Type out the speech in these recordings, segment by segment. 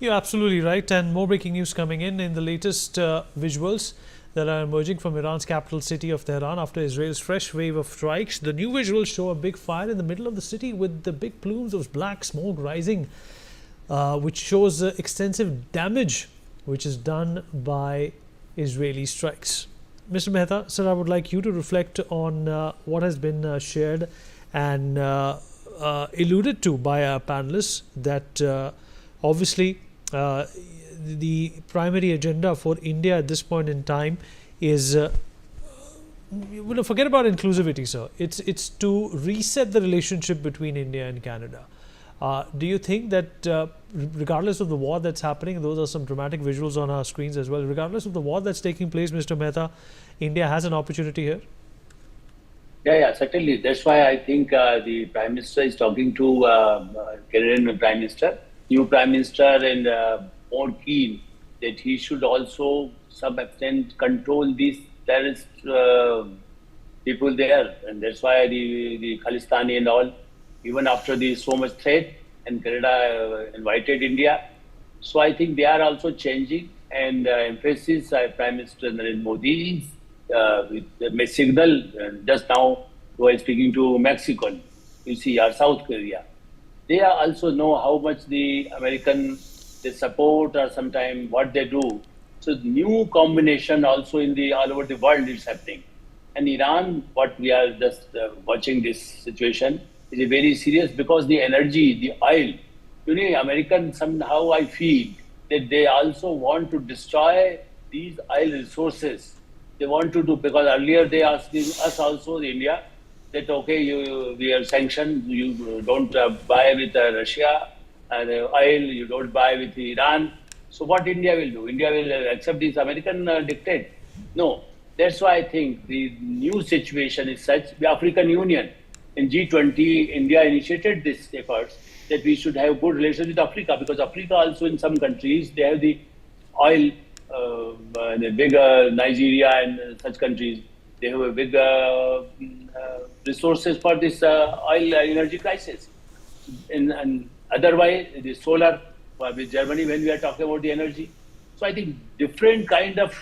You're absolutely right. And more breaking news coming in the latest visuals that are emerging from Iran's capital city of Tehran after Israel's fresh wave of strikes. The new visuals show a big fire in the middle of the city with the big plumes of black smoke rising, which shows extensive damage which is done by Israeli strikes. Mr. Mehta, sir, I would like you to reflect on what has been shared and alluded to by our panelists, that obviously the primary agenda for India at this point in time is forget about inclusivity, sir. It's to reset the relationship between India and Canada. Do you think that regardless of the war that's happening, those are some dramatic visuals on our screens as well, regardless of the war that's taking place, Mr. Mehta, India has an opportunity here? Yeah, certainly. That's why I think the Prime Minister is talking to Canadian Prime Minister, new Prime Minister, and more keen that he should also, some extent, control these terrorist people there. And that's why the Khalistani and all, even after the so much threat, and Canada invited India. So I think they are also changing, and emphasis Prime Minister Narendra Modi with the signal just now while speaking to Mexico, you see, or South Korea. They also know how much the American they support or sometimes what they do. So new combination also in the all over the world is happening. And Iran, what we are just watching this situation is very serious because the energy, the oil, American somehow I feel that they also want to destroy these oil resources. They want to do, because earlier they asked us also, India, that okay, we are sanctioned, you don't buy with Russia, and oil, you don't buy with Iran. So what India will do? India will accept this American dictate? No. That's why I think the new situation is such. The African Union in G20, India initiated this effort that we should have good relations with Africa, because Africa also in some countries, they have the oil, the big Nigeria and such countries, they have a big resources for this oil energy crisis. And otherwise, the solar with Germany, when we are talking about the energy. So I think different kind of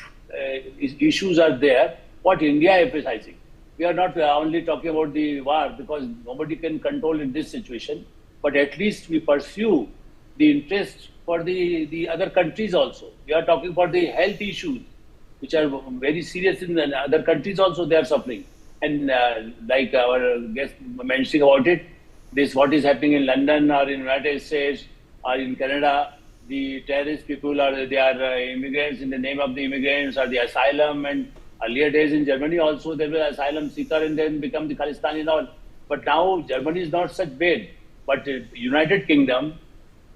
issues are there. What India is emphasizing. We are not only talking about the war, because nobody can control in this situation, but at least we pursue the interest for the other countries also. We are talking about the health issues, which are very serious in the other countries also, they are suffering. And like our guest mentioning about it, this what is happening in London or in United States or in Canada, the terrorist people they are immigrants in the name of the immigrants, or the asylum. And earlier days in Germany also there were asylum seeker and then become the Khalistani and all. But now Germany is not such bad, but United Kingdom.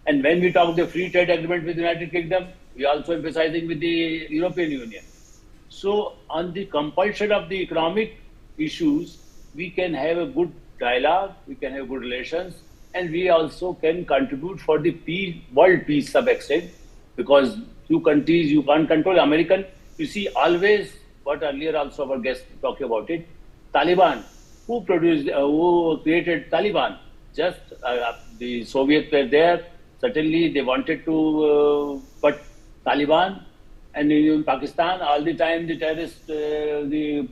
And when we talk the free trade agreement with the United Kingdom, we are also emphasizing with the European Union. So on the compulsion of the economic issues, we can have a good dialogue, we can have good relations, and we also can contribute for the peace, world peace some extent, because two countries you can't control. American, you see, always what earlier also our guest talked about it, Taliban, who created Taliban? Just the Soviets were there. Certainly they wanted to, but Taliban and in Pakistan, all the time the terrorists, the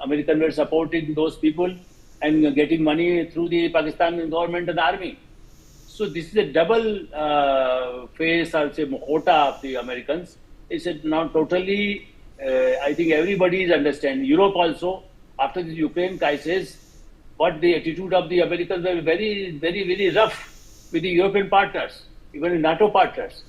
Americans were supporting those people and getting money through the Pakistan government and the army. So this is a double face, or say, mukhota of the Americans. It's now totally, I think everybody is understanding. Europe also, after the Ukraine crisis, what the attitude of the Americans were very, very, very rough with the European partners, even in NATO partners.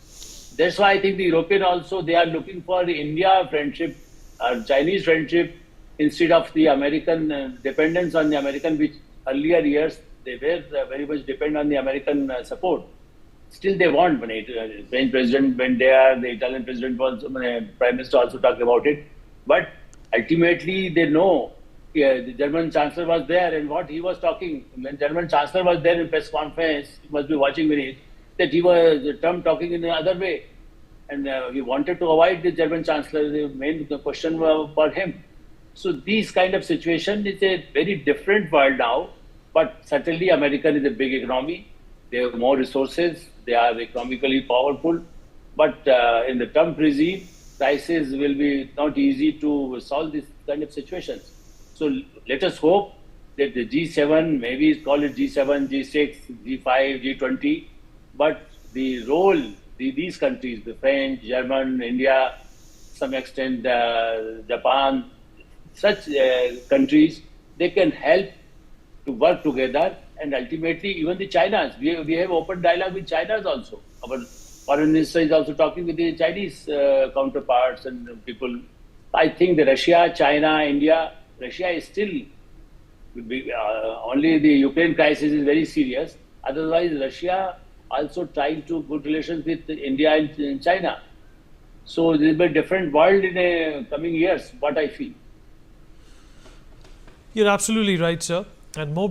That's why I think the European also, they are looking for the India friendship or Chinese friendship instead of the American dependence on the American, which earlier years they were very much dependent on the American support. Still they want, when the French president went there, the Italian president was, Prime Minister also talked about it. But ultimately they know, the German Chancellor was there, and what he was talking, when German Chancellor was there in press conference, you must be watching with it, that he was Trump talking in the other way. And he wanted to avoid the German Chancellor, the main question for him. So these kind of situation is a very different world now, but certainly America is a big economy. They have more resources. They are economically powerful. But in the Trump regime, crisis will be not easy to solve this kind of situations. So let us hope that the G7, maybe call it G7, G6, G5, G20, but the role these countries, the French, German, India, some extent Japan, such countries, they can help to work together, and ultimately even the Chinas. We have open dialogue with Chinas also. Our foreign minister is also talking with the Chinese counterparts and people. I think the Russia, China, India, Russia is still only the Ukraine crisis is very serious. Otherwise, Russia also trying to good relations with India and China. So there will be a different world in the coming years, what I feel. You're absolutely right, sir. And more